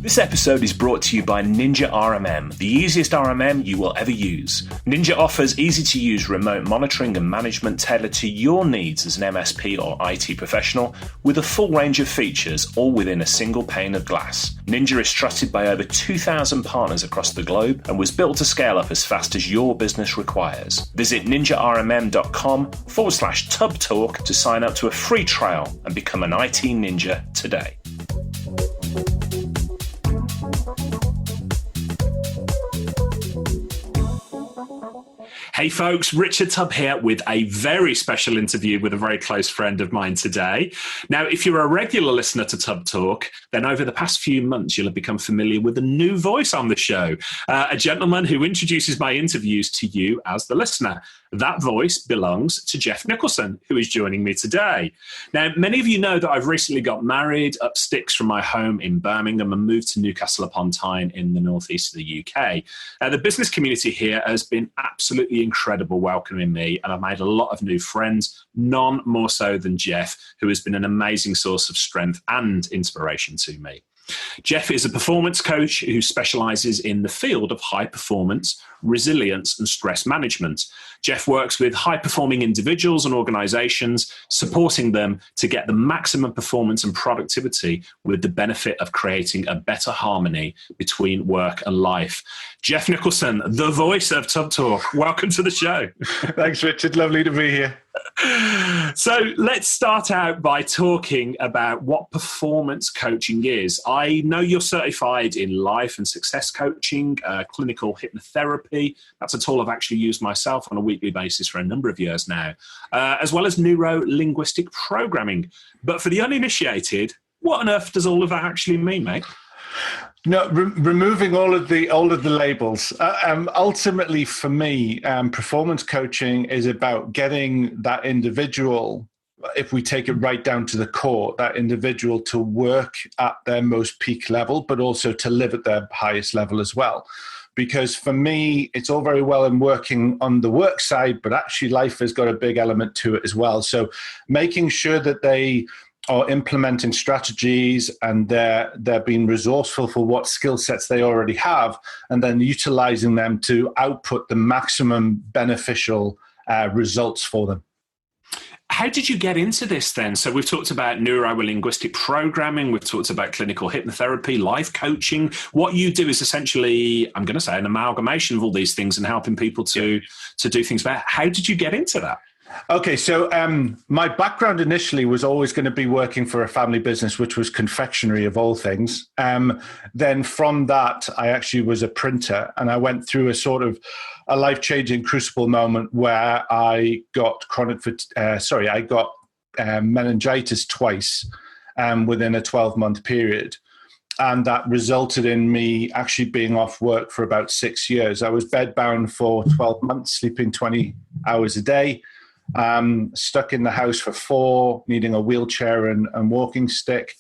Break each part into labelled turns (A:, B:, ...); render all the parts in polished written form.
A: This episode is brought to you by Ninja RMM, the easiest RMM you will ever use. Ninja offers easy-to-use remote monitoring and management tailored to your needs as an MSP or IT professional, with a full range of features, all within a single pane of glass. Ninja is trusted by over 2,000 partners across the globe and was built to scale up as fast as your business requires. Visit ninjarmm.com/tubtalk to sign up to a free trial and become an IT ninja today. Hey folks, Richard Tubb here with a very special interview with a very close friend of mine today. Now, if you're a regular listener to Tubb Talk, then over the past few months, you'll have become familiar with a new voice on the show, a gentleman who introduces my interviews to you as the listener. That voice belongs to Geoff Nicholson, who is joining me today. Now, many of you know that I've recently got married up sticks from my home in Birmingham and moved to Newcastle upon Tyne in the northeast of the UK. The business community here has been absolutely incredible welcoming me, and I've made a lot of new friends, none more so than Geoff, who has been an amazing source of strength and inspiration to me. Geoff is a performance coach who specialises in the field of high performance, resilience and stress management. Geoff works with high-performing individuals and organisations, supporting them to get the maximum performance and productivity with the benefit of creating a better harmony between work and life. Geoff Nicholson, the voice of Tubb Talk, welcome to the show.
B: Thanks, Richard. Lovely to be here.
A: So let's start out by talking about what performance coaching is. I know you're certified in life and success coaching, clinical hypnotherapy. That's a tool I've actually used myself on a weekly basis for a number of years now, as well as neuro-linguistic programming. But for the uninitiated, what on earth does all of that actually mean, mate?
B: No, removing all of the labels. Ultimately, for me, performance coaching is about getting that individual, if we take it right down to the core, that individual to work at their most peak level, but also to live at their highest level as well. Because for me, it's all very well in working on the work side, but actually life has got a big element to it as well. So making sure that they are implementing strategies and they're being resourceful for what skill sets they already have, and then utilizing them to output the maximum beneficial results for them.
A: How did you get into this then? So we've talked about neuro-linguistic programming, we've talked about clinical hypnotherapy, life coaching. What you do is essentially, I'm going to say, an amalgamation of all these things and helping people to do things better. How did you get into that?
B: Okay, so my background initially was always going to be working for a family business, which was confectionery of all things. Then from that, I actually was a printer, and I went through a sort of a life-changing crucible moment where I got meningitis twice within a 12-month period. And that resulted in me actually being off work for about 6 years. I was bedbound for 12 months, sleeping 20 hours a day. Stuck in the house for 4, needing a wheelchair and walking stick.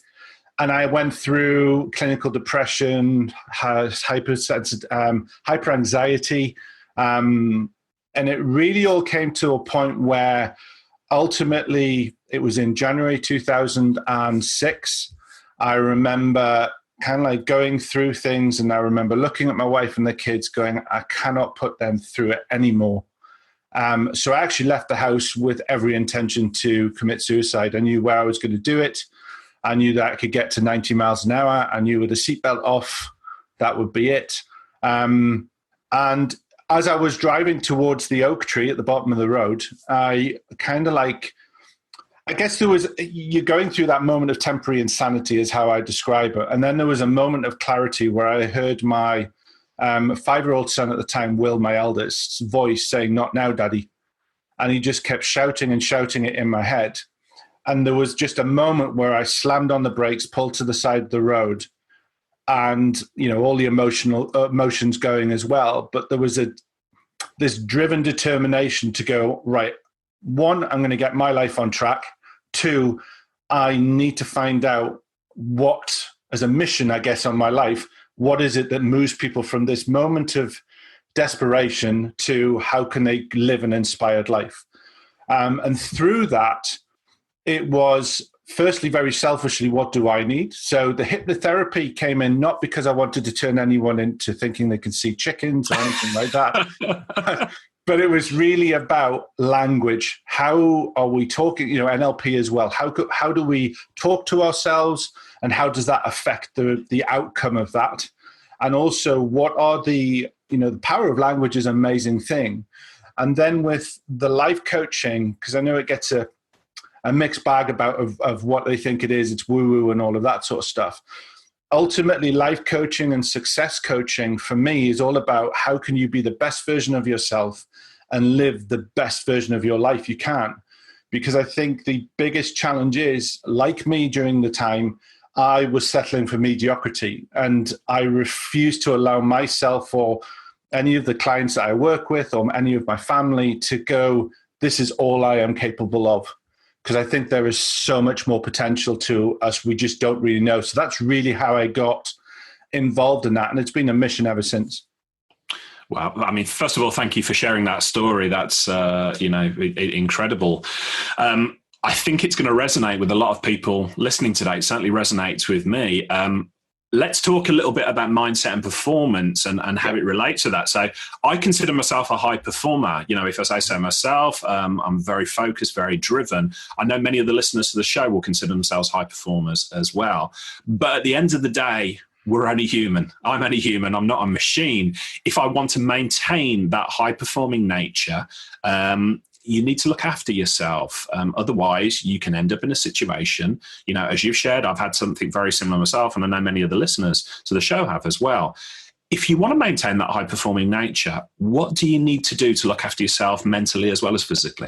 B: And I went through clinical depression, hyperanxiety. And it really all came to a point where ultimately it was in January 2006. I remember kind of like going through things, and I remember looking at my wife and the kids going, I cannot put them through it anymore. So I actually left the house with every intention to commit suicide. I knew where I was going to do it. I knew that I could get to 90 miles an hour. I knew with a seatbelt off, that would be it. And as I was driving towards the oak tree at the bottom of the road, I kind of like, I guess you're going through that moment of temporary insanity is how I describe it. And then there was a moment of clarity where I heard my 5-year-old son at the time, Will, my eldest's voice saying, "Not now, Daddy." And he just kept shouting and shouting it in my head. And there was just a moment where I slammed on the brakes, pulled to the side of the road, and, all the emotions going as well. But there was this driven determination to go, right, 1, I'm going to get my life on track. 2, I need to find out what, as a mission, I guess, on my life, what is it that moves people from this moment of desperation to how can they live an inspired life? And through that, it was firstly very selfishly, what do I need? So the hypnotherapy came in not because I wanted to turn anyone into thinking they could see chickens or anything like that. But it was really about language. How are we talking, NLP as well? How do we talk to ourselves, and how does that affect the outcome of that? And also, what are the power of language is an amazing thing. And then with the life coaching, because I know it gets a mixed bag of what they think it is. It's woo-woo and all of that sort of stuff. Ultimately, life coaching and success coaching for me is all about how can you be the best version of yourself and live the best version of your life you can. Because I think the biggest challenge is, like me during the time, I was settling for mediocrity, and I refused to allow myself or any of the clients that I work with or any of my family to go, this is all I am capable of. Because I think there is so much more potential to us we just don't really know. So that's really how I got involved in that. And it's been a mission ever since.
A: Wow. I mean, first of all, thank you for sharing that story. That's, incredible. I think it's going to resonate with a lot of people listening today. It certainly resonates with me. Let's talk a little bit about mindset and performance and how it relates to that. So I consider myself a high performer. If I say so myself, I'm very focused, very driven. I know many of the listeners to the show will consider themselves high performers as well. But at the end of the day, we're only human. I'm only human. I'm not a machine. If I want to maintain that high performing nature, you need to look after yourself. Otherwise, you can end up in a situation, as you've shared, I've had something very similar myself, and I know many of the listeners to the show have as well. If you want to maintain that high-performing nature, what do you need to do to look after yourself mentally as well as physically?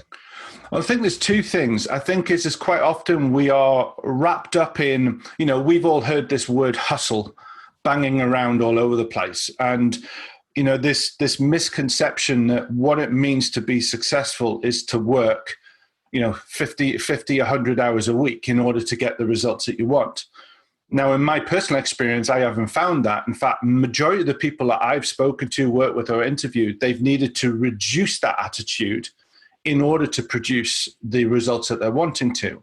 B: Well, I think there's two things. I think is quite often we are wrapped up in, we've all heard this word hustle banging around all over the place. And this misconception that what it means to be successful is to work, 50, 100 hours a week in order to get the results that you want. Now, in my personal experience, I haven't found that. In fact, majority of the people that I've spoken to, worked with, or interviewed, they've needed to reduce that attitude in order to produce the results that they're wanting to.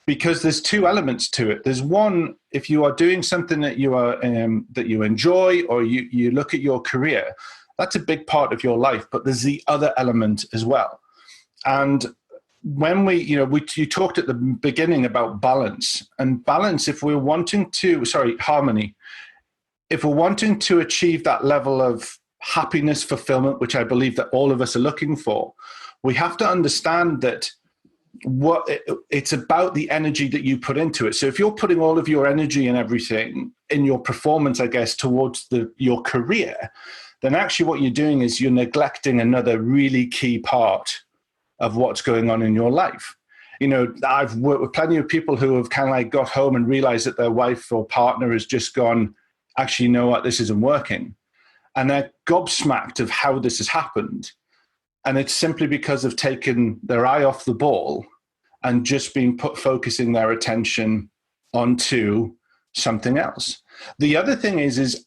B: Because there's two elements to it. There's one, if you are doing something that you are that you enjoy, or you look at your career, that's a big part of your life. But there's the other element as well. And when you talked at the beginning about balance, and balance, if we're wanting to, harmony, if we're wanting to achieve that level of happiness, fulfillment, which I believe that all of us are looking for, we have to understand that it's about the energy that you put into it. So if you're putting all of your energy and everything in your performance, I guess, towards your career, then actually what you're doing is you're neglecting another really key part of what's going on in your life. I've worked with plenty of people who have kind of like got home and realized that their wife or partner has just gone, actually, you know what, this isn't working. And they're gobsmacked of how this has happened. And it's simply because of taking their eye off the ball and just been focusing their attention onto something else. The other thing is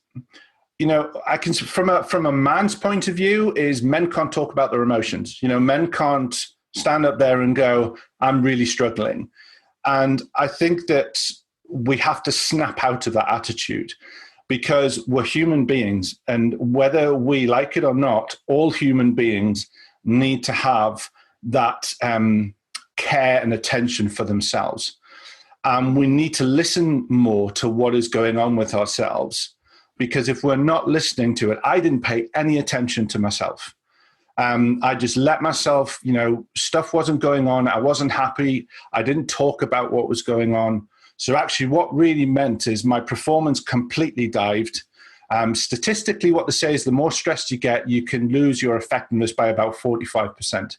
B: I can, from a man's point of view, is men can't talk about their emotions. Men can't stand up there and go, I'm really struggling. And I think that we have to snap out of that attitude, because we're human beings, and whether we like it or not, all human beings need to have that care and attention for themselves. We need to listen more to what is going on with ourselves, because if we're not listening to it, I didn't pay any attention to myself. I just let myself, stuff wasn't going on. I wasn't happy. I didn't talk about what was going on. So actually what really meant is my performance completely dived. Statistically, what they say is the more stressed you get, you can lose your effectiveness by about 45%.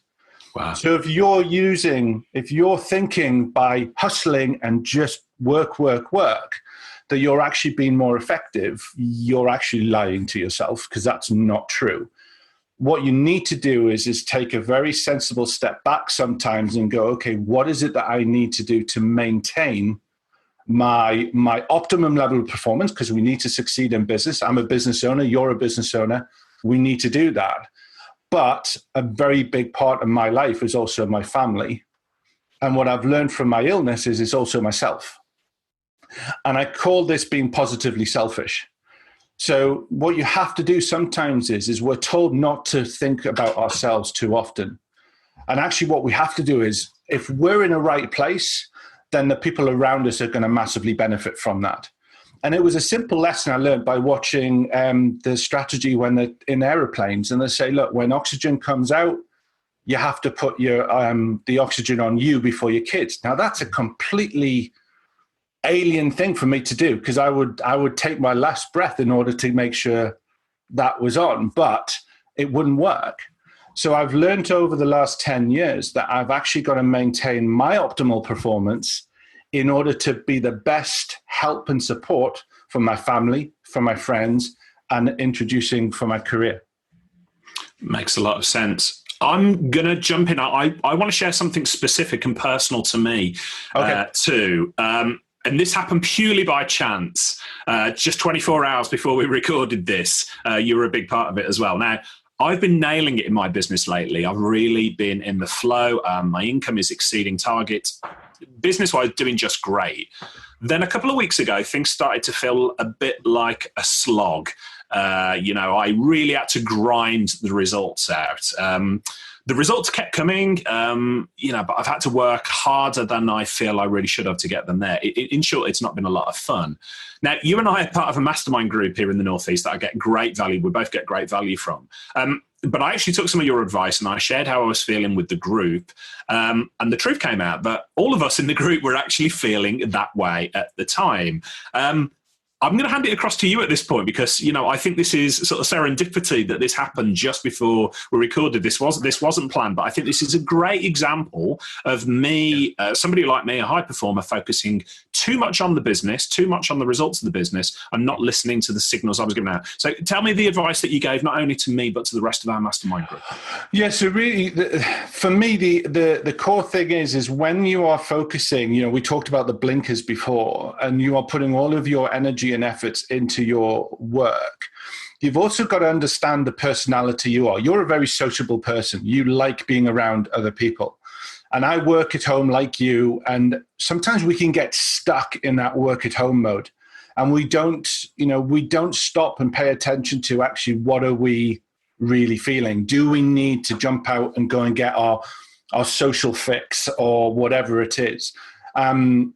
A: Wow.
B: So if you're thinking by hustling and just work, that you're actually being more effective, you're actually lying to yourself, because that's not true. What you need to do is take a very sensible step back sometimes and go, okay, what is it that I need to do to maintain my optimum level of performance? Because we need to succeed in business. I'm a business owner. You're a business owner. We need to do that. But a very big part of my life is also my family. And what I've learned from my illness is it's also myself. And I call this being positively selfish. So what you have to do sometimes is we're told not to think about ourselves too often. And actually what we have to do is, if we're in a right place, then the people around us are going to massively benefit from that. And it was a simple lesson I learned by watching the strategy when they're in aeroplanes, and they say, look, when oxygen comes out, you have to put your the oxygen on you before your kids. Now that's a completely alien thing for me to do, because I would take my last breath in order to make sure that was on, but it wouldn't work. So I've learned over the last 10 years that I've actually got to maintain my optimal performance in order to be the best help and support for my family, for my friends, and introducing for my career.
A: Makes a lot of sense. I'm going to jump in. I want to share something specific and personal to me too. And this happened purely by chance. Just 24 hours before we recorded this, you were a big part of it as well. Now, I've been nailing it in my business lately. I've really been in the flow. My income is exceeding targets. Business-wise, doing just great. Then a couple of weeks ago, things started to feel a bit like a slog. I really had to grind the results out. The results kept coming, but I've had to work harder than I feel I really should have to get them there. In short, it's not been a lot of fun. Now, you and I are part of a mastermind group here in the Northeast that I get great value. We both get great value from. But I actually took some of your advice and I shared how I was feeling with the group. And the truth came out that all of us in the group were actually feeling that way at the time. I'm going to hand it across to you at this point because, I think this is sort of serendipity that this happened just before we recorded. This wasn't planned, but I think this is a great example of me, somebody like me, a high performer, focusing too much on the business, too much on the results of the business, and not listening to the signals I was giving out. So tell me the advice that you gave, not only to me, but to the rest of our mastermind group.
B: Yeah, so really, for me, the core thing is when you are focusing, we talked about the blinkers before, and you are putting all of your energy and efforts into your work, you've also got to understand the personality you are. You're a very sociable person. You like being around other people. And I work at home like you, and sometimes we can get stuck in that work at home mode. And we don't stop and pay attention to actually what are we really feeling? Do we need to jump out and go and get our social fix or whatever it is? And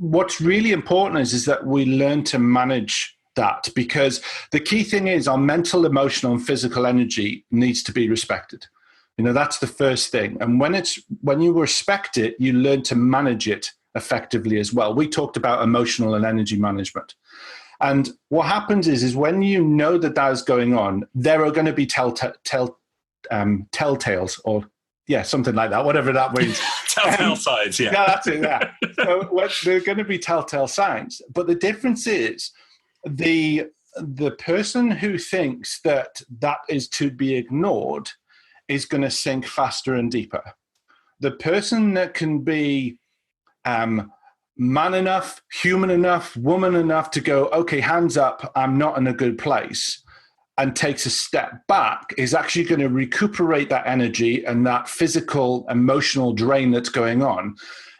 B: what's really important is that we learn to manage that, because the key thing is our mental, emotional, and physical energy needs to be respected. That's the first thing. And when you respect it, you learn to manage it effectively as well. We talked about emotional and energy management. And what happens is when you know that is going on, there are going to be telltales or something like that, whatever that means.
A: Telltale signs, yeah.
B: Yeah, that's it, yeah. So there are going to be telltale signs. But the difference is the person who thinks that is to be ignored is going to sink faster and deeper. The person that can be man enough, human enough, woman enough to go, okay, hands up, I'm not in a good place, and takes a step back is actually going to recuperate that energy and that physical, emotional drain that's going on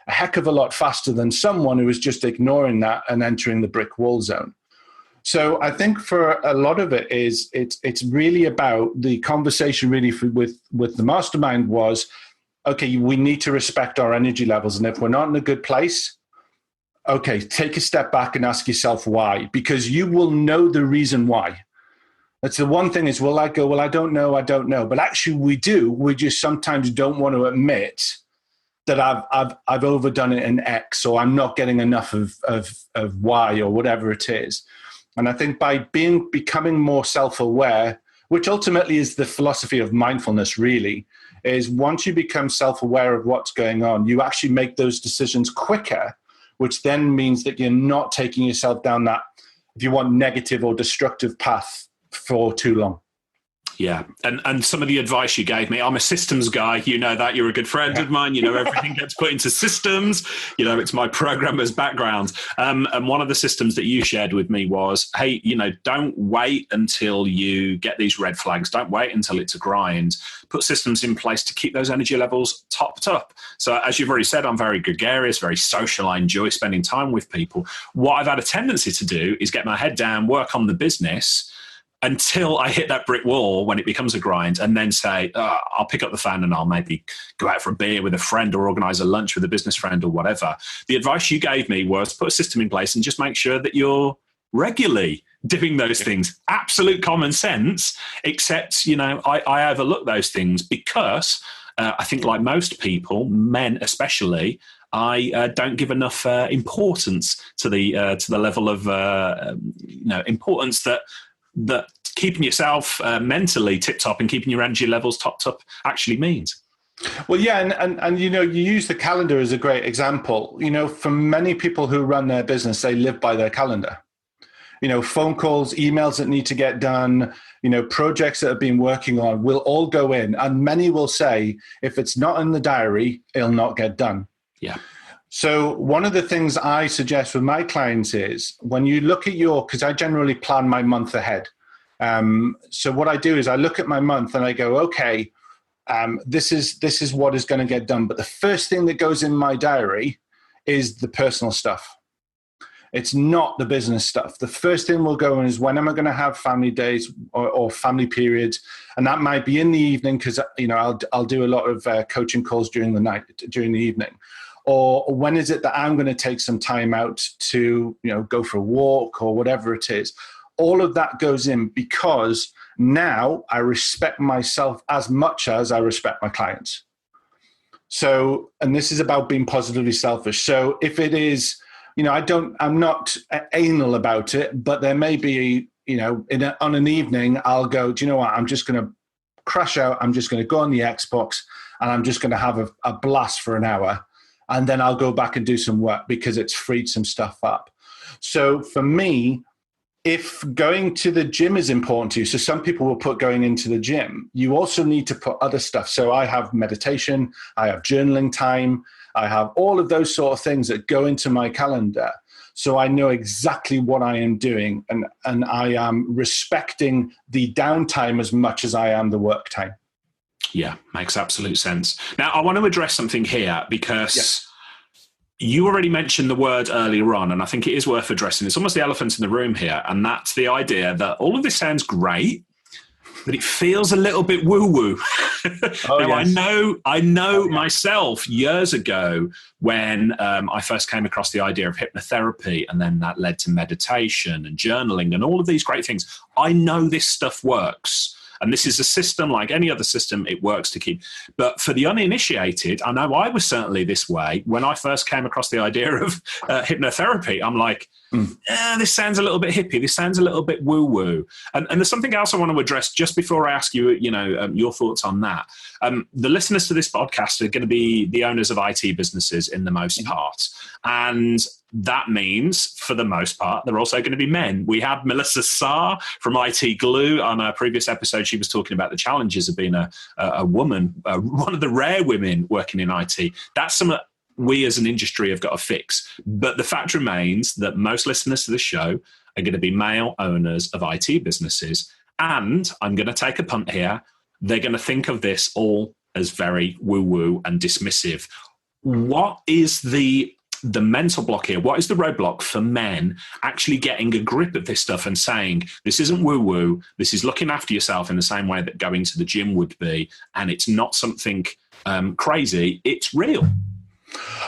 B: a heck of a lot faster than someone who is just ignoring that and entering the brick wall zone. So I think for a lot of it it's really about the conversation really with the mastermind was, okay, we need to respect our energy levels. And if we're not in a good place, okay, take a step back and ask yourself why, because you will know the reason why. That's the one thing is, I don't know. But actually we do. We just sometimes don't want to admit that I've overdone it in X, or I'm not getting enough of Y, or whatever it is. And I think by becoming more self-aware, which ultimately is the philosophy of mindfulness really, is once you become self-aware of what's going on, you actually make those decisions quicker, which then means that you're not taking yourself down that, if you want, negative or destructive path for too long.
A: Yeah. And some of the advice you gave me, I'm a systems guy. You know that. You're a good friend of mine. You know, everything gets put into systems. You know, it's my programmer's background. And one of the systems that you shared with me was, hey, you know, don't wait until you get these red flags. Don't wait until it's a grind. Put systems in place to keep those energy levels topped up. So as you've already said, I'm very gregarious, very social. I enjoy spending time with people. What I've had a tendency to do is get my head down, work on the business until I hit that brick wall when it becomes a grind, and then say, I'll pick up the phone and I'll maybe go out for a beer with a friend or organize a lunch with a business friend or whatever. The advice you gave me was put a system in place and just make sure that you're regularly doing those things. Absolute common sense, except, you know, I overlook those things because I think, like most people, men especially, I don't give enough importance to the level of importance that keeping yourself mentally tip top and keeping your energy levels topped up actually means.
B: Well, yeah, and you know, you use the calendar as a great example. You know, for many people who run their business, they live by their calendar. You know, phone calls, emails that need to get done, you know, projects that have been working on will all go in, and many will say, if it's not in the diary, it'll not get done.
A: Yeah.
B: So one of the things I suggest with my clients is when you look at because I generally plan my month ahead. So what I do is I look at my month and I go, okay, this is what is going to get done. But the first thing that goes in my diary is the personal stuff. It's not the business stuff. The first thing we'll go in is when am I going to have family days or family periods, and that might be in the evening because, you know, I'll do a lot of coaching calls during the evening. Or when is it that I'm going to take some time out to, you know, go for a walk or whatever it is. All of that goes in because now I respect myself as much as I respect my clients. So, and this is about being positively selfish. So if it is, you know, I'm not anal about it, but there may be, you know, on an evening, I'll go, do you know what? I'm just going to crash out. I'm just going to go on the Xbox and I'm just going to have a blast for an hour. And then I'll go back and do some work because it's freed some stuff up. So for me, if going to the gym is important to you, so some people will put going into the gym, you also need to put other stuff. So I have meditation, I have journaling time, I have all of those sort of things that go into my calendar. So I know exactly what I am doing, and I am respecting the downtime as much as I am the work time.
A: Yeah, makes absolute sense. Now, I want to address something here because you already mentioned the word earlier on, and I think it is worth addressing. It's almost the elephant in the room here, and that's the idea that all of this sounds great, but it feels a little bit woo-woo. I know myself years ago when I first came across the idea of hypnotherapy, and then that led to meditation and journaling and all of these great things. I know this stuff works. And this is a system like any other system, it works to keep. But for the uninitiated, I know I was certainly this way. When I first came across the idea of hypnotherapy, I'm like, this sounds a little bit hippie. This sounds a little bit woo-woo. And there's something else I want to address just before I ask you, your thoughts on that. The listeners to this podcast are going to be the owners of IT businesses in the most part. And that means, for the most part, they're also going to be men. We had Melissa Saar from IT Glue on a previous episode. She was talking about the challenges of being a woman, one of the rare women working in IT. That's something we as an industry have got to fix. But the fact remains that most listeners to the show are going to be male owners of IT businesses. And I'm going to take a punt here. They're going to think of this all as very woo-woo and dismissive. What is the mental block here? What is the roadblock for men actually getting a grip of this stuff and saying, this isn't woo-woo, this is looking after yourself in the same way that going to the gym would be, and it's not something crazy, it's real?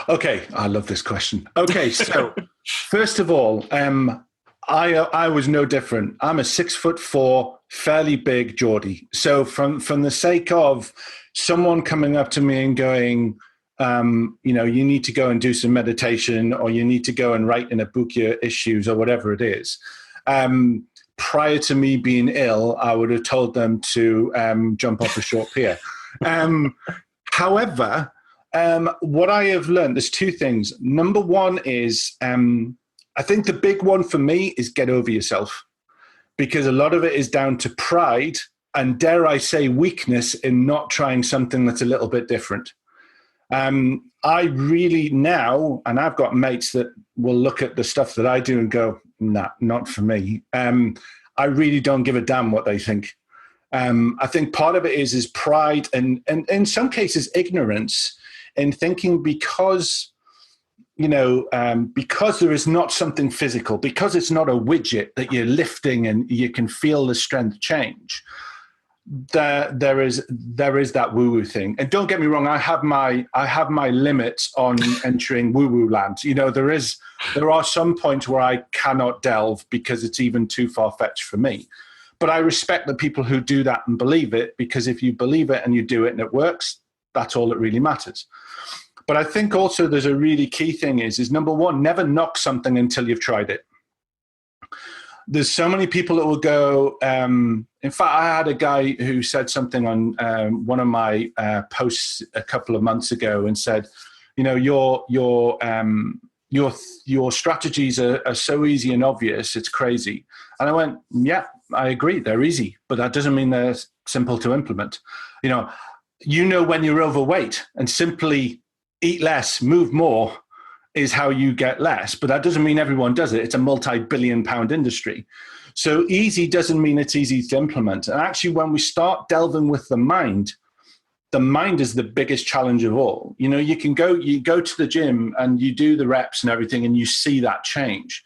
B: Okay, I love this question. Okay, so first of all, I was no different. I'm a 6'4", fairly big Geordie. So from the sake of someone coming up to me and going, you need to go and do some meditation, or you need to go and write in a book your issues, or whatever it is. Prior to me being ill, I would have told them to jump off a short pier. However, what I have learned, there's two things. Number one is, I think the big one for me is get over yourself, because a lot of it is down to pride and dare I say weakness in not trying something that's a little bit different. I really now, and I've got mates that will look at the stuff that I do and go, nah, not for me. I really don't give a damn what they think. I think part of it is pride and in some cases ignorance in thinking because there is not something physical, because it's not a widget that you're lifting and you can feel the strength change. There is that woo-woo thing. And don't get me wrong, I have my limits on entering woo-woo land. There are some points where I cannot delve because it's even too far-fetched for me. But I respect the people who do that and believe it, because if you believe it and you do it and it works, that's all that really matters. But I think also there's a really key thing is number one, never knock something until you've tried it. There's so many people that will go, in fact, I had a guy who said something on one of my posts a couple of months ago and said, your strategies are so easy and obvious, it's crazy. And I went, yeah, I agree, they're easy, but that doesn't mean they're simple to implement. When you're overweight, and simply eat less, move more is how you get less, but that doesn't mean everyone does it. It's a multi-billion-pound industry. So easy doesn't mean it's easy to implement. And actually, when we start delving with the mind is the biggest challenge of all. You go to the gym and you do the reps and everything and you see that change.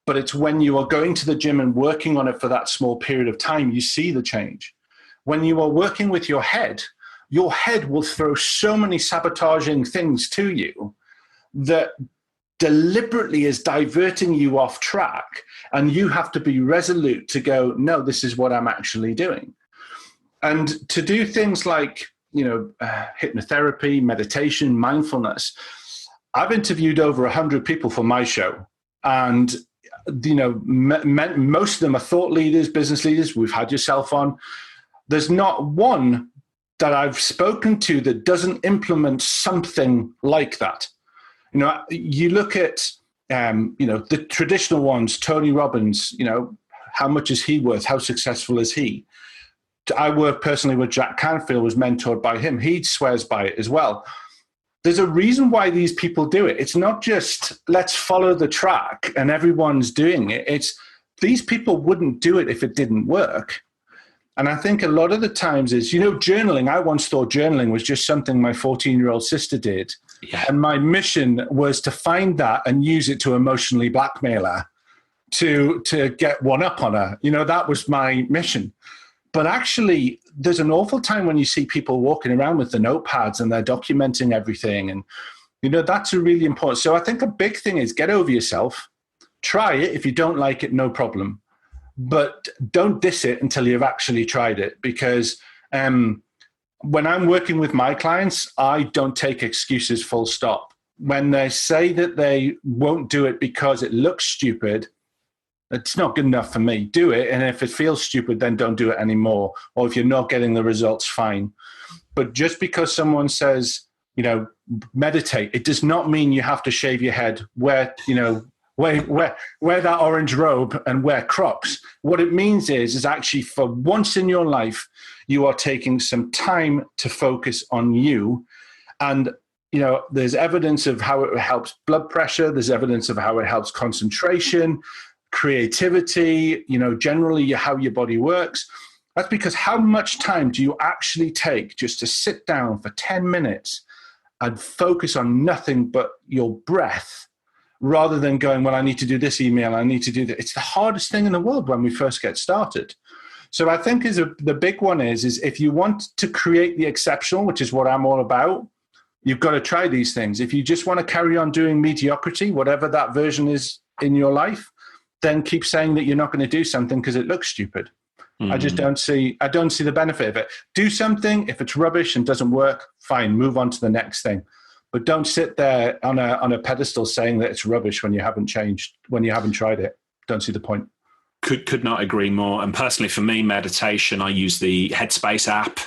B: But it's when you are going to the gym and working on it for that small period of time, you see the change. When you are working with your head will throw so many sabotaging things to you that deliberately is diverting you off track, and you have to be resolute to go, no, this is what I'm actually doing. And to do things like, hypnotherapy, meditation, mindfulness. I've interviewed over 100 people for my show, and most of them are thought leaders, business leaders. We've had yourself on. There's not one that I've spoken to that doesn't implement something like that. You look at, the traditional ones, Tony Robbins, how much is he worth? How successful is he? I work personally with Jack Canfield, was mentored by him. He swears by it as well. There's a reason why these people do it. It's not just let's follow the track and everyone's doing it. It's these people wouldn't do it if it didn't work. And I think a lot of the times is, journaling. I once thought journaling was just something my 14-year-old sister did. Yeah. And my mission was to find that and use it to emotionally blackmail her, to get one up on her. That was my mission. But actually, there's an awful time when you see people walking around with the notepads and they're documenting everything. And, that's a really important. So I think a big thing is get over yourself, try it. If you don't like it, no problem. But don't diss it until you've actually tried it, because when I'm working with my clients, I don't take excuses full stop. When they say that they won't do it because it looks stupid, it's not good enough for me. Do it. And if it feels stupid, then don't do it anymore. Or if you're not getting the results, fine. But just because someone says, meditate, it does not mean you have to shave your head, wear that orange robe and wear Crocs. What it means is actually for once in your life, you are taking some time to focus on you. And, there's evidence of how it helps blood pressure. There's evidence of how it helps concentration, creativity, generally how your body works. That's because how much time do you actually take just to sit down for 10 minutes and focus on nothing but your breath, rather than going, well, I need to do this email, I need to do that. It's the hardest thing in the world when we first get started. So I think the big one is if you want to create the exceptional, which is what I'm all about, you've got to try these things. If you just want to carry on doing mediocrity, whatever that version is in your life, then keep saying that you're not going to do something because it looks stupid. Mm-hmm. I don't see the benefit of it. Do something. If it's rubbish and doesn't work, fine, move on to the next thing. But don't sit there on a pedestal saying that it's rubbish when you haven't changed, when you haven't tried it. Don't see the point.
A: Could not agree more. And personally, for me, meditation, I use the Headspace app,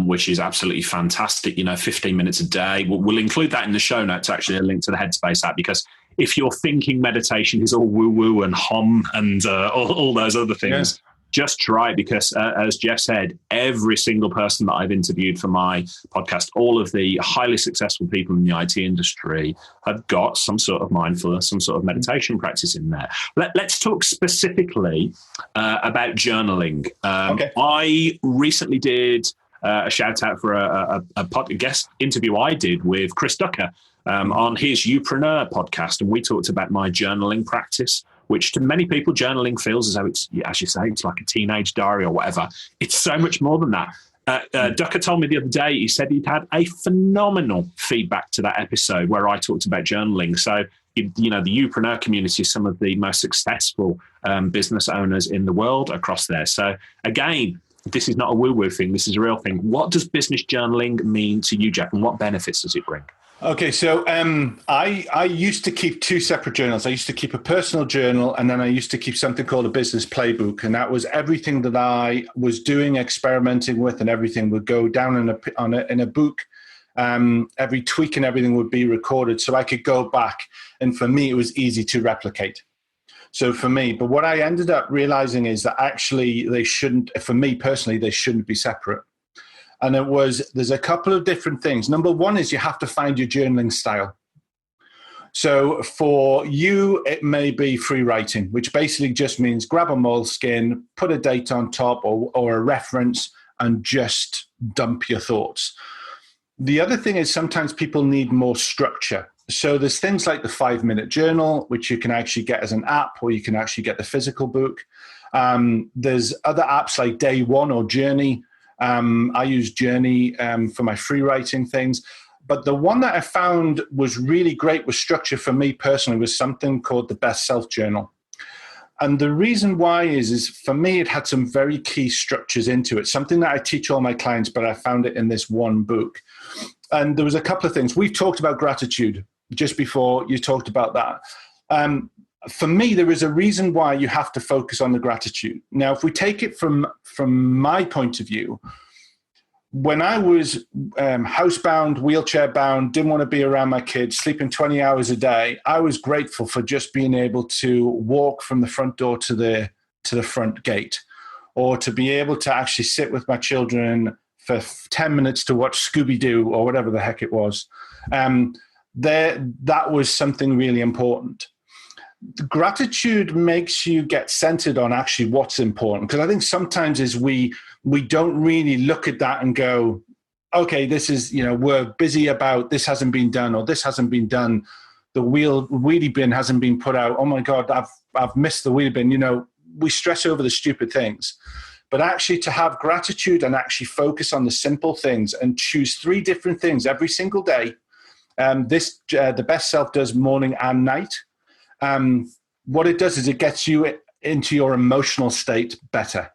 A: which is absolutely fantastic. 15 minutes a day. We'll include that in the show notes, actually, a link to the Headspace app, because if you're thinking meditation is all woo-woo and hum and all those other things, just try it, because as Geoff said, every single person that I've interviewed for my podcast, all of the highly successful people in the IT industry have got some sort of mindfulness, some sort of meditation practice in there. Let's talk specifically about journaling.
B: Okay.
A: I recently did a shout out for a guest interview I did with Chris Ducker on his Youpreneur podcast. And we talked about my journaling practice, which to many people, journaling feels as though it's, as you say, it's like a teenage diary or whatever. It's so much more than that. Ducker told me the other day, he said he'd had a phenomenal feedback to that episode where I talked about journaling. So, the Youpreneur community is some of the most successful business owners in the world across there. So again, this is not a woo-woo thing. This is a real thing. What does business journaling mean to you, Geoff, and what benefits does it bring?
B: Okay, so I used to keep two separate journals. I used to keep a personal journal, and then I used to keep something called a business playbook. And that was everything that I was doing, experimenting with, and everything would go down in a book. Every tweak and everything would be recorded, so I could go back. And for me, it was easy to replicate. So for me, but what I ended up realizing is that actually they shouldn't, for me personally, they shouldn't be separate. And there's a couple of different things. Number one is you have to find your journaling style. So for you, it may be free writing, which basically just means grab a moleskin, put a date on top or a reference, and just dump your thoughts. The other thing is sometimes people need more structure. So there's things like the 5-minute journal, which you can actually get as an app, or you can actually get the physical book. There's other apps like Day One or Journey. I use Journey for my free writing things. But the one that I found was really great with structure for me personally was something called the Best Self Journal. And the reason why is for me, it had some very key structures into it, something that I teach all my clients, but I found it in this one book. And there was a couple of things. We've talked about gratitude just before you talked about that. For me, there is a reason why you have to focus on the gratitude. Now, if we take it from my point of view, when I was housebound, wheelchair bound, didn't want to be around my kids, sleeping 20 hours a day, I was grateful for just being able to walk from the front door to the front gate, or to be able to actually sit with my children for 10 minutes to watch Scooby-Doo or whatever the heck it was. That was something really important. Gratitude makes you get centered on actually what's important, because I think sometimes is we don't really look at that and go, okay, this is, we're busy about this hasn't been done or this hasn't been done. The wheelie bin hasn't been put out. Oh my God, I've missed the wheelie bin. We stress over the stupid things. But actually to have gratitude and actually focus on the simple things and choose 3 different things every single day. The Best Self does morning and night. What it does is it gets you into your emotional state better.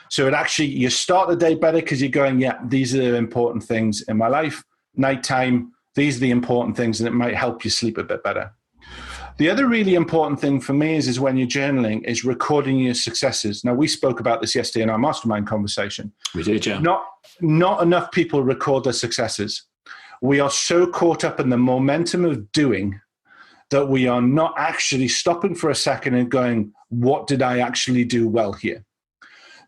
B: So you start the day better because you're going, yeah, these are the important things in my life. Nighttime, these are the important things, and it might help you sleep a bit better. The other really important thing for me is when you're journaling is recording your successes. Now, we spoke about this yesterday in our mastermind conversation.
A: We did, yeah.
B: Not enough people record their successes. We are so caught up in the momentum of doing that we are not actually stopping for a second and going, what did I actually do well here?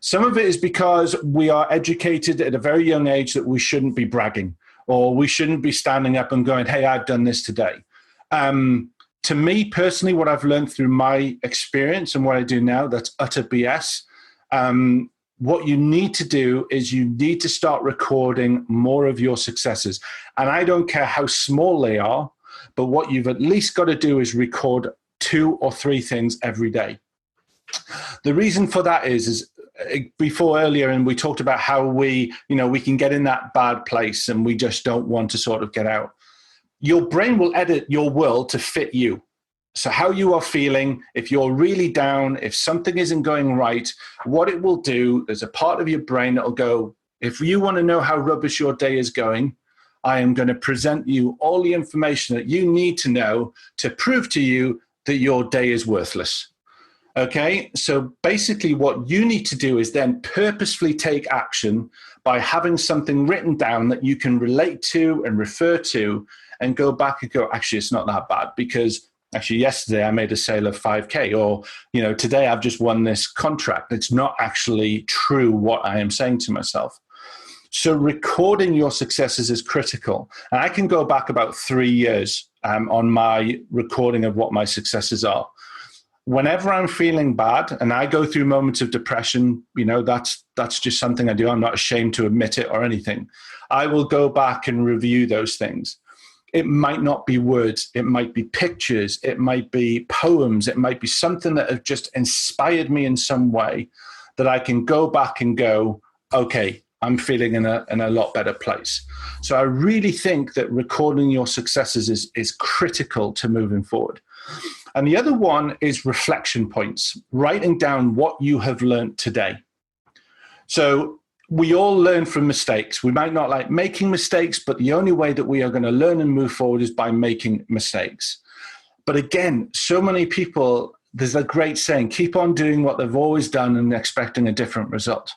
B: Some of it is because we are educated at a very young age that we shouldn't be bragging, or we shouldn't be standing up and going, hey, I've done this today. To me personally, what I've learned through my experience and what I do now, that's utter BS. What you need to do is you need to start recording more of your successes. And I don't care how small they are, but what you've at least got to do is record 2 or 3 things every day. The reason for that is before earlier, and we talked about how we can get in that bad place and we just don't want to sort of get out. Your brain will edit your world to fit you. So how you are feeling, if you're really down, if something isn't going right, what it will do, there's a part of your brain that will go, if you want to know how rubbish your day is going, I am going to present you all the information that you need to know to prove to you that your day is worthless. Okay, so basically what you need to do is then purposefully take action by having something written down that you can relate to and refer to and go back and go, actually, it's not that bad, because Actually, yesterday I made a sale of 5K, or, today I've just won this contract. It's not actually true what I am saying to myself. So recording your successes is critical. And I can go back about 3 years on my recording of what my successes are. Whenever I'm feeling bad and I go through moments of depression, that's just something I do. I'm not ashamed to admit it or anything. I will go back and review those things. It might not be words. It might be pictures. It might be poems. It might be something that have just inspired me in some way that I can go back and go, okay, I'm feeling in a lot better place. So I really think that recording your successes is critical to moving forward. And the other one is reflection points, writing down what you have learned today. So we all learn from mistakes. We might not like making mistakes, but the only way that we are going to learn and move forward is by making mistakes. But again, so many people, there's a great saying, keep on doing what they've always done and expecting a different result.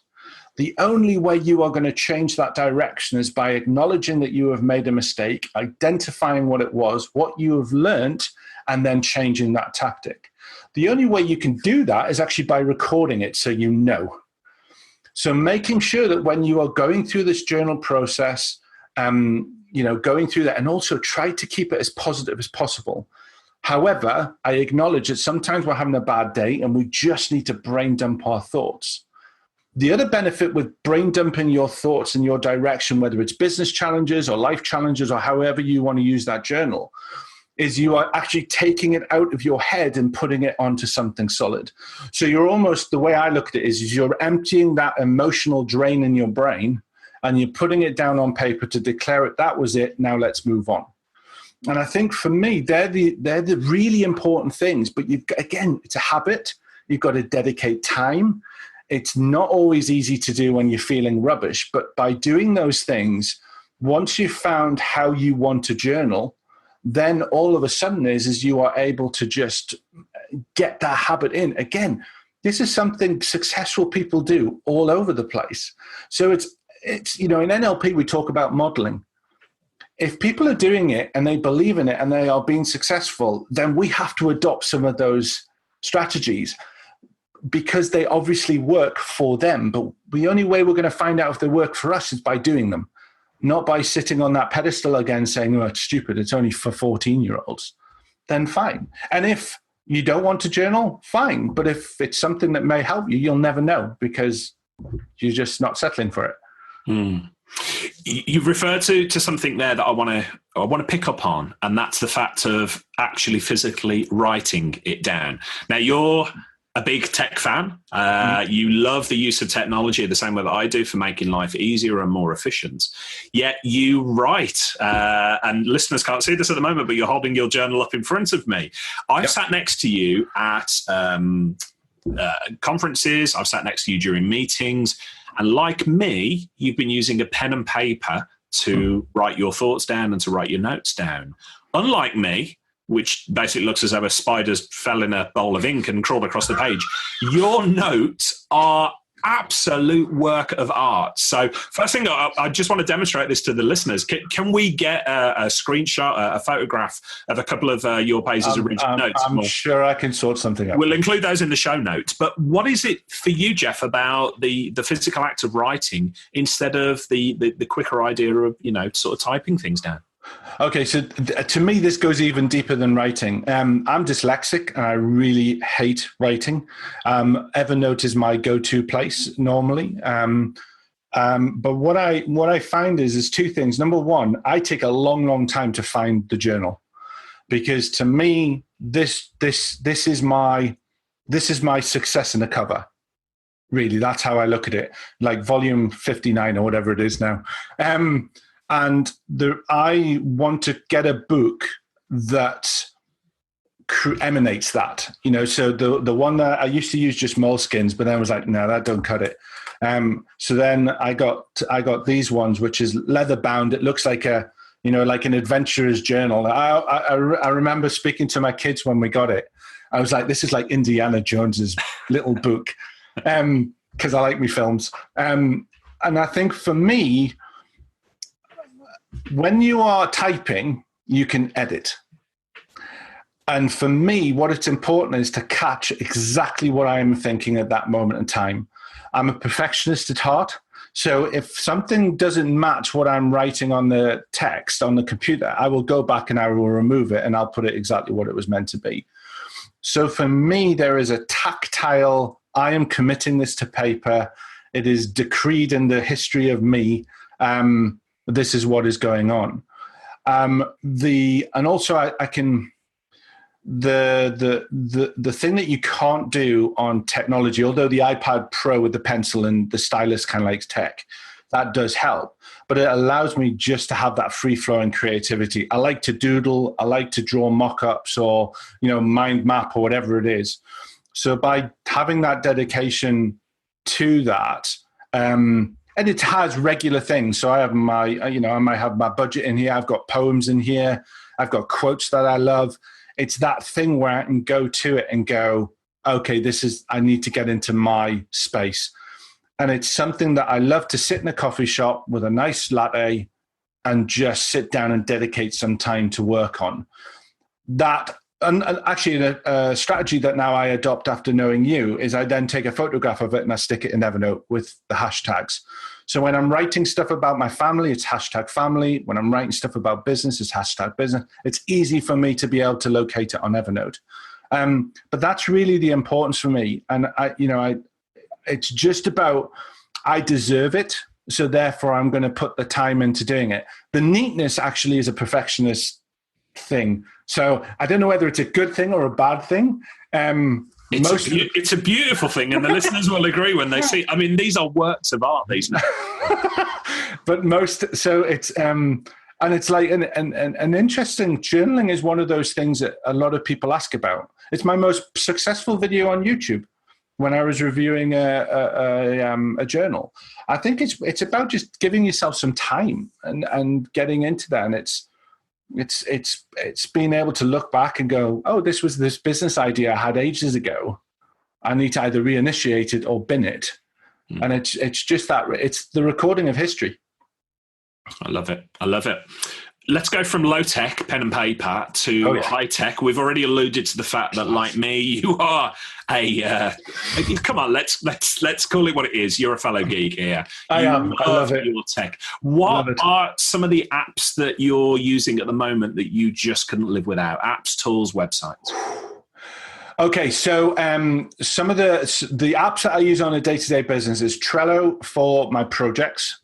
B: The only way you are going to change that direction is by acknowledging that you have made a mistake, identifying what it was, what you have learned, and then changing that tactic. The only way you can do that is actually by recording it so you know. So making sure that when you are going through this journal process, going through that, and also try to keep it as positive as possible. However, I acknowledge that sometimes we're having a bad day and we just need to brain dump our thoughts. The other benefit with brain dumping your thoughts in your direction, whether it's business challenges or life challenges or however you want to use that journal, is you are actually taking it out of your head and putting it onto something solid. So you're almost, the way I look at it is you're emptying that emotional drain in your brain and you're putting it down on paper to declare it, that was it, now let's move on. And I think for me, they're the really important things, but again, it's a habit. You've got to dedicate time. It's not always easy to do when you're feeling rubbish, but by doing those things, once you've found how you want to journal, then all of a sudden is you are able to just get that habit in. Again, this is something successful people do all over the place. So it's in NLP, we talk about modeling. If people are doing it and they believe in it and they are being successful, then we have to adopt some of those strategies, because they obviously work for them. But the only way we're going to find out if they work for us is by doing them, not by sitting on that pedestal again saying, oh, it's stupid, it's only for 14-year-olds. Then fine. And if you don't want to journal, fine. But if it's something that may help you, you'll never know because you're just not settling for it.
A: Mm. You've referred to something there that I want to pick up on, and that's the fact of actually physically writing it down. Now, you're a big tech fan. You love the use of technology the same way that I do for making life easier and more efficient. Yet you write, and listeners can't see this at the moment, but you're holding your journal up in front of me. I've sat next to you at conferences. I've sat next to you during meetings. And like me, you've been using a pen and paper to write your thoughts down and to write your notes down. Unlike me, which basically looks as though a spider fell in a bowl of ink and crawled across the page, your notes are absolute work of art. So first thing, I just want to demonstrate this to the listeners. Can we get a screenshot, a photograph of a couple of your pages of original notes?
B: I'm sure I can sort something out.
A: We'll include those in the show notes. But what is it for you, Geoff, about the physical act of writing instead of the quicker idea of, sort of typing things down?
B: Okay, so to me, this goes even deeper than writing. I'm dyslexic and I really hate writing. Evernote is my go-to place normally. But what I find is two things. Number one, I take a long, long time to find the journal, because to me, this is my success in the cover. Really, that's how I look at it. Like volume 59 or whatever it is now. And I want to get a book that emanates that, so the one that I used to use just moleskins, but then I was like, no, that don't cut it. So then I got these ones, which is leather bound. It looks like like an adventurer's journal. I remember speaking to my kids when we got it. I was like, this is like Indiana Jones's little book, because I like me films. And I think for me, when you are typing, you can edit. And for me, what it's important is to catch exactly what I am thinking at that moment in time. I'm a perfectionist at heart. So if something doesn't match what I'm writing on the text on the computer, I will go back and I will remove it and I'll put it exactly what it was meant to be. So for me, there is a tactile, I am committing this to paper. It is decreed in the history of me. This is what is going on. And also I can, the thing that you can't do on technology, although the iPad Pro with the pencil and the stylus kind of like tech, that does help, but it allows me just to have that free flowing creativity. I like to doodle, I like to draw mock-ups or, mind map or whatever it is. So by having that dedication to that, and it has regular things. So I have I might have my budget in here. I've got poems in here. I've got quotes that I love. It's that thing where I can go to it and go, okay, I need to get into my space. And it's something that I love to sit in a coffee shop with a nice latte and just sit down and dedicate some time to work on. That, and actually a strategy that now I adopt after knowing you is I then take a photograph of it and I stick it in Evernote with the hashtags. So when I'm writing stuff about my family, it's hashtag family. When I'm writing stuff about business, it's hashtag business. It's easy for me to be able to locate it on Evernote. But that's really the importance for me. And it's just about, I deserve it. So therefore I'm going to put the time into doing it. The neatness actually is a perfectionist thing. So I don't know whether it's a good thing or a bad thing.
A: It's a beautiful thing, and the listeners will agree when they see. I mean, these are works of art. These,
B: but so it's and it's like an interesting journaling is one of those things that a lot of people ask about. It's my most successful video on YouTube when I was reviewing a journal. I think it's about just giving yourself some time and getting into that, and it's being able to look back and go, oh, this was this business idea I had ages ago. I need to either reinitiate it or bin it. And it's just that, it's the recording of history.
A: I love it. Let's go from low tech, pen and paper, to high tech. We've already alluded to the fact that, like me, you are come on, let's call it what it is. You're a fellow geek here.
B: I am. I love it.
A: Your tech. What are some of the apps that you're using at the moment that you just couldn't live without? Apps, tools, websites.
B: Okay, so some of the apps that I use on a day-to-day business is Trello for my projects.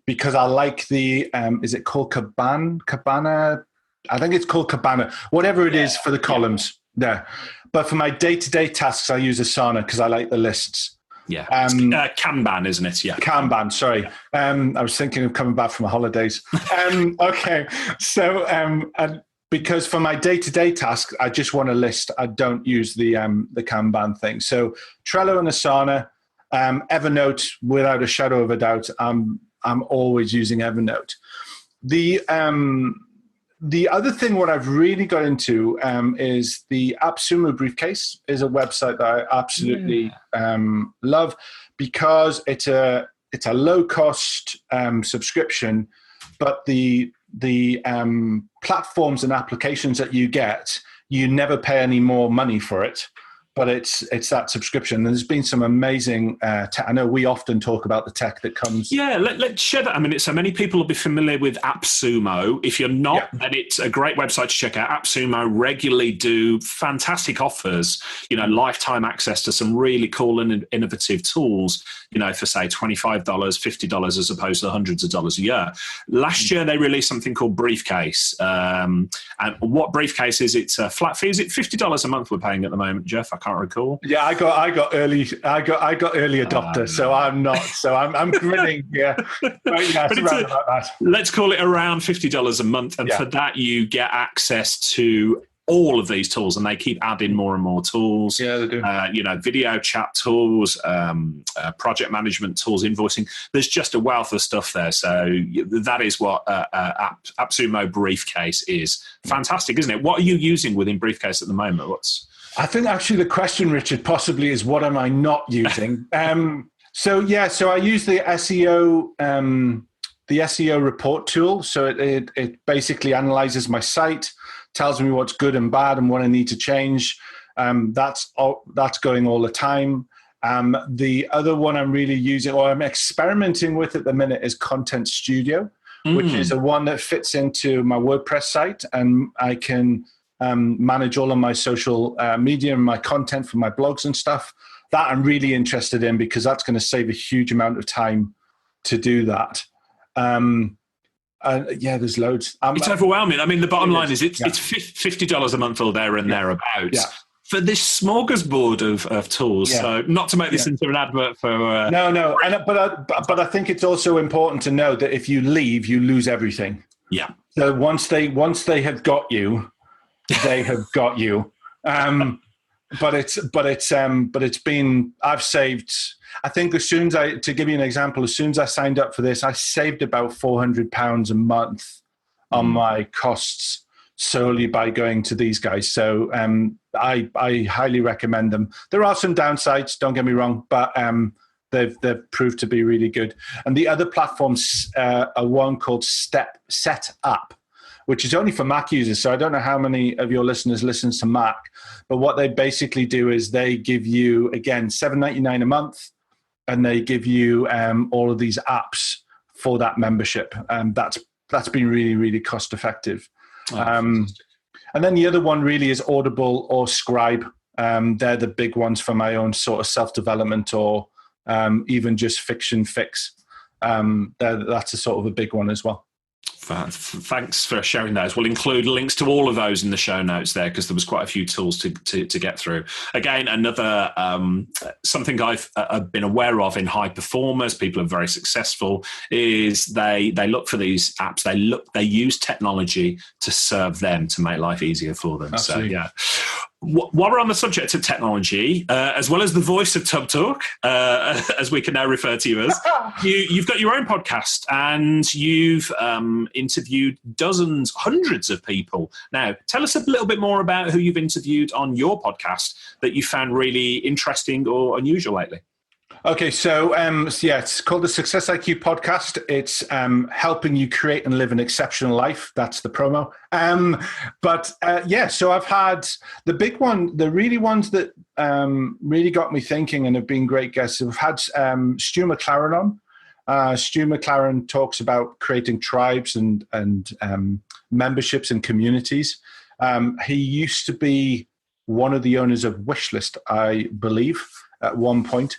B: Because I like the, is it called Cabana? I think it's called Cabana, whatever it is for the columns there. But for my day-to-day tasks, I use Asana because I like the lists.
A: Yeah. Kanban, isn't it? Yeah.
B: Kanban, sorry. I was thinking of coming back from the holidays. Okay. So, and because for my day-to-day tasks, I just want a list. I don't use the Kanban thing. So Trello and Asana. Evernote, without a shadow of a doubt, I'm always using Evernote. The other thing, what I've really got into is the AppSumo briefcase. Is a website that I absolutely love because it's a low cost subscription, but the platforms and applications that you get, you never pay any more money for it. But it's that subscription. And there's been some amazing tech. I know we often talk about the tech that comes.
A: Yeah, let's share that. I mean, so many people will be familiar with AppSumo. If you're not, then it's a great website to check out. AppSumo regularly do fantastic offers, lifetime access to some really cool and innovative tools, for say $25, $50 as opposed to hundreds of dollars a year. Last year, they released something called Briefcase. And what Briefcase is, it's a flat fee. Is it $50 a month we're paying at the moment, Geoff? I can't recall.
B: Yeah, I got early adopter, so I'm not. So I'm grinning. Yeah, but it's around about that.
A: Let's call it around $50 a month, and for that you get access to all of these tools, and they keep adding more and more tools.
B: Yeah, they do.
A: Video chat tools, project management tools, invoicing. There's just a wealth of stuff there. So that is what AppSumo Briefcase is. Fantastic, isn't it? What are you using within Briefcase at the moment?
B: I think actually the question, Richard, possibly is what am I not using? So I use the SEO report tool. So it basically analyzes my site, tells me what's good and bad and what I need to change. That's going all the time. The other one I'm really using, or I'm experimenting with at the minute, is Content Studio, which is a one that fits into my WordPress site, and I can manage all of my social media and my content for my blogs and stuff. That I'm really interested in, because that's going to save a huge amount of time to do that. There's loads.
A: It's overwhelming. I mean, the bottom line is it's $50 a month or there and thereabouts.
B: Yeah.
A: For this smorgasbord of tools.
B: Yeah.
A: So not to make this into an advert for...
B: No. But I think it's also important to know that if you leave, you lose everything.
A: Yeah.
B: So once they have got you, they have got you. But it's been, I've saved, I think to give you an example, as soon as I signed up for this, I saved about £400 a month on my costs solely by going to these guys. So I highly recommend them. There are some downsides, don't get me wrong, but they've proved to be really good. And the other platforms are one called Set Up, which is only for Mac users. So I don't know how many of your listeners listen to Mac, but what they basically do is they give you, again, $7.99 a month, and they give you all of these apps for that membership. That's been really, really cost effective. And then the other one really is Audible or Scribe. They're the big ones for my own sort of self-development, or even just fiction fix. That's a sort of a big one as well.
A: Thanks for sharing those. We'll include links to all of those in the show notes there, because there was quite a few tools to get through. Again, another something I've been aware of in high performers, people are very successful, is they look for these apps. They use technology to serve them, to make life easier for them.
B: Absolutely.
A: So yeah. While we're on the subject of technology, as well as the voice of Tub Talk, as we can now refer to you as, you've got your own podcast, and you've interviewed dozens, hundreds of people. Now, tell us a little bit more about who you've interviewed on your podcast that you found really interesting or unusual lately.
B: Okay, so it's called the Success IQ podcast. It's helping you create and live an exceptional life. That's the promo. So I've had the big one, the really ones that really got me thinking and have been great guests. I've had Stu McLaren on. Stu McLaren talks about creating tribes and memberships and communities. He used to be one of the owners of Wishlist, I believe, at one point.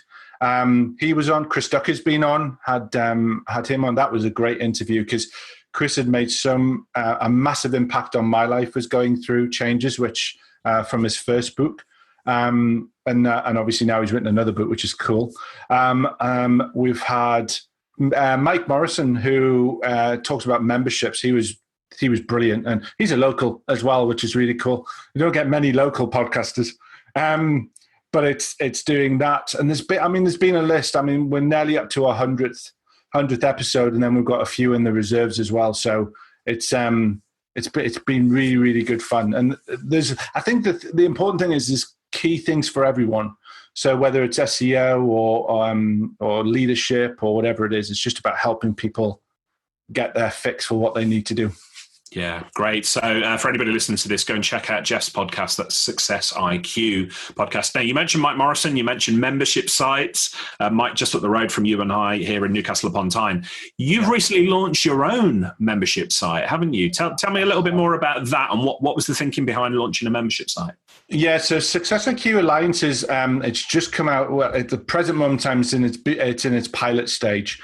B: He was on. Chris Ducker's been on. Had him on. That was a great interview, because Chris had made a massive impact on my life, was going through changes, which from his first book, and obviously now he's written another book, which is cool. We've had Mike Morrison, who talks about memberships. He was brilliant, and he's a local as well, which is really cool. You don't get many local podcasters. But it's doing that, and there's been a list. I mean, we're nearly up to our 100th episode, and then we've got a few in the reserves as well. So it's been really, really good fun. And I think that the important thing is there's key things for everyone. So whether it's SEO or leadership or whatever it is, it's just about helping people get their fix for what they need to do.
A: Yeah, great. So for anybody listening to this, go and check out Geoff's podcast. That's Success IQ podcast. Now, you mentioned Mike Morrison. You mentioned membership sites. Mike, just up the road from you and I here in Newcastle upon Tyne. You've recently launched your own membership site, haven't you? Tell me a little bit more about that, and what was the thinking behind launching a membership site? Yeah,
B: so Success IQ Alliance is it's just come out. Well, at the present moment in time, it's in its pilot stage.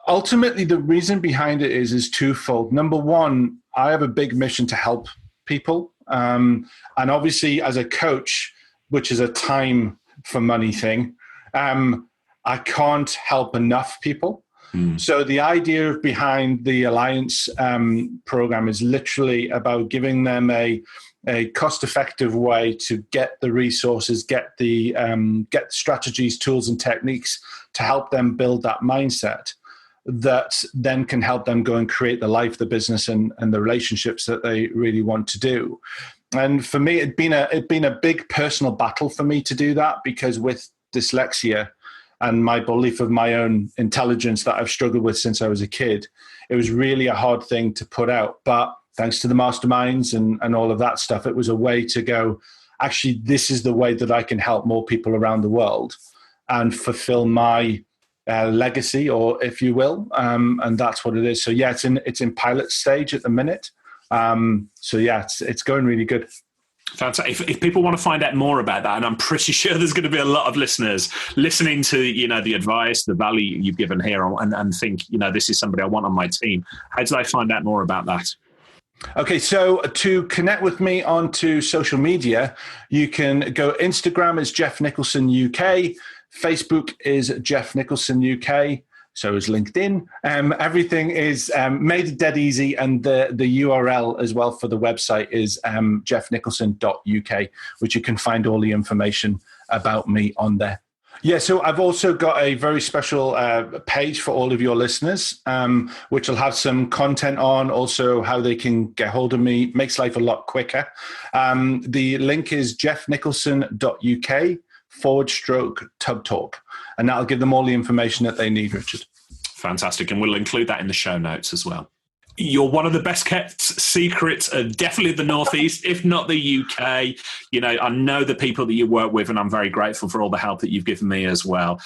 B: Ultimately, the reason behind it is twofold. Number one, I have a big mission to help people. And obviously, as a coach, which is a time for money thing, I can't help enough people. So the idea behind the Alliance program is literally about giving them a cost-effective way to get the resources, get the strategies, tools, and techniques to help them build that mindset that then can help them go and create the life, the business, and the relationships that they really want to do. And for me, it'd been a big personal battle for me to do that, because with dyslexia and my belief of my own intelligence that I've struggled with since I was a kid, it was really a hard thing to put out. But thanks to the masterminds and all of that stuff, it was a way to go, actually, this is the way that I can help more people around the world and fulfill my legacy, or if you will. And that's what it is. So yeah, it's in pilot stage at the minute. So yeah, it's going really good.
A: Fantastic. If people want to find out more about that, and I'm pretty sure there's going to be a lot of listeners listening to, the advice, the value you've given here, and think, this is somebody I want on my team. How do they find out more about that?
B: Okay, so to connect with me onto social media, you can go Instagram is Geoff Nicholson UK, Facebook is Geoff Nicholson UK, so is LinkedIn. Everything is made dead easy, and the URL as well for the website is geoffnicholson.uk, which you can find all the information about me on there. Yeah, so I've also got a very special page for all of your listeners, which will have some content on, also how they can get hold of me. Makes life a lot quicker. The link is geoffnicholson.uk/Tub Talk, and that'll give them all the information that they need, Richard.
A: Fantastic, and we'll include that in the show notes as well. You're one of the best kept secrets, definitely the Northeast, if not the UK. I know the people that you work with, and I'm very grateful for all the help that you've given me as well.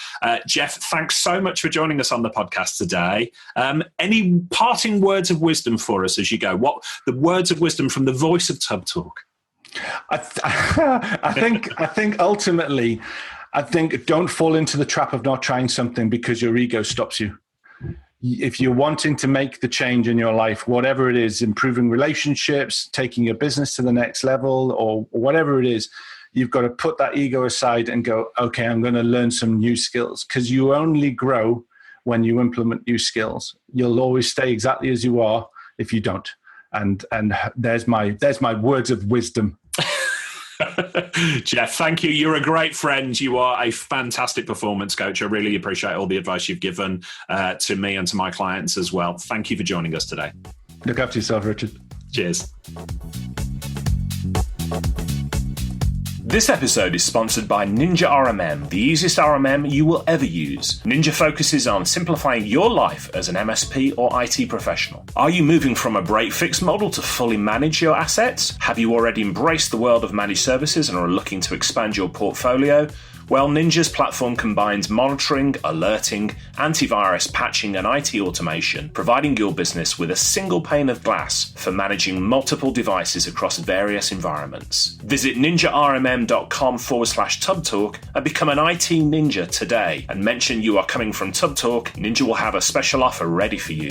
A: Geoff, thanks so much for joining us on the podcast today. Any parting words of wisdom for us as you go? What the words of wisdom from the voice of Tub Talk?
B: I think ultimately, don't fall into the trap of not trying something because your ego stops you. If you're wanting to make the change in your life, whatever it is, improving relationships, taking your business to the next level, or whatever it is, you've got to put that ego aside and go, okay, I'm going to learn some new skills, because you only grow when you implement new skills. You'll always stay exactly as you are if you don't. And there's my words of wisdom.
A: Geoff, thank you. You're a great friend. You are a fantastic performance coach. I really appreciate all the advice you've given to me and to my clients as well. Thank you for joining us today.
B: Look after yourself, Richard.
A: Cheers.
C: This episode is sponsored by Ninja RMM, the easiest RMM you will ever use. Ninja focuses on simplifying your life as an MSP or IT professional. Are you moving from a break-fix model to fully manage your assets? Have you already embraced the world of managed services and are looking to expand your portfolio? Well, Ninja's platform combines monitoring, alerting, antivirus, patching, and IT automation, providing your business with a single pane of glass for managing multiple devices across various environments. Visit ninjarmm.com/Tub Talk and become an IT ninja today. And mention you are coming from Tub Talk. Ninja will have a special offer ready for you.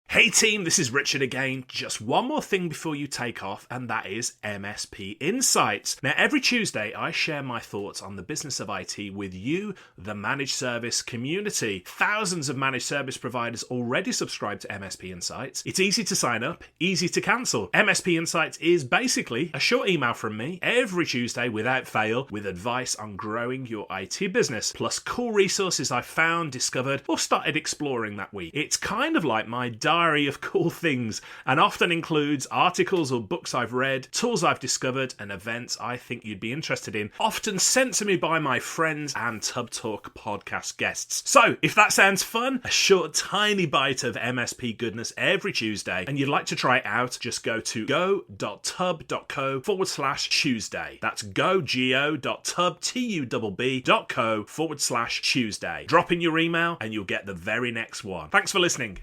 D: Hey team, this is Richard again. Just one more thing before you take off, and that is MSP Insights. Now, every Tuesday, I share my thoughts on the business of IT with you, the managed service community. Thousands of managed service providers already subscribe to MSP Insights. It's easy to sign up, easy to cancel. MSP Insights is basically a short email from me every Tuesday without fail with advice on growing your IT business, plus cool resources I've found, discovered, or started exploring that week. It's kind of like my diary of cool things, and often includes articles or books I've read, tools I've discovered, and events I think you'd be interested in, often sent to me by my friends and Tub Talk podcast guests. So, if that sounds fun, a short tiny bite of MSP goodness every Tuesday, and you'd like to try it out, just go to go.tub.co/Tuesday. That's go.tub.co/Tuesday. Drop in your email and you'll get the very next one. Thanks for listening.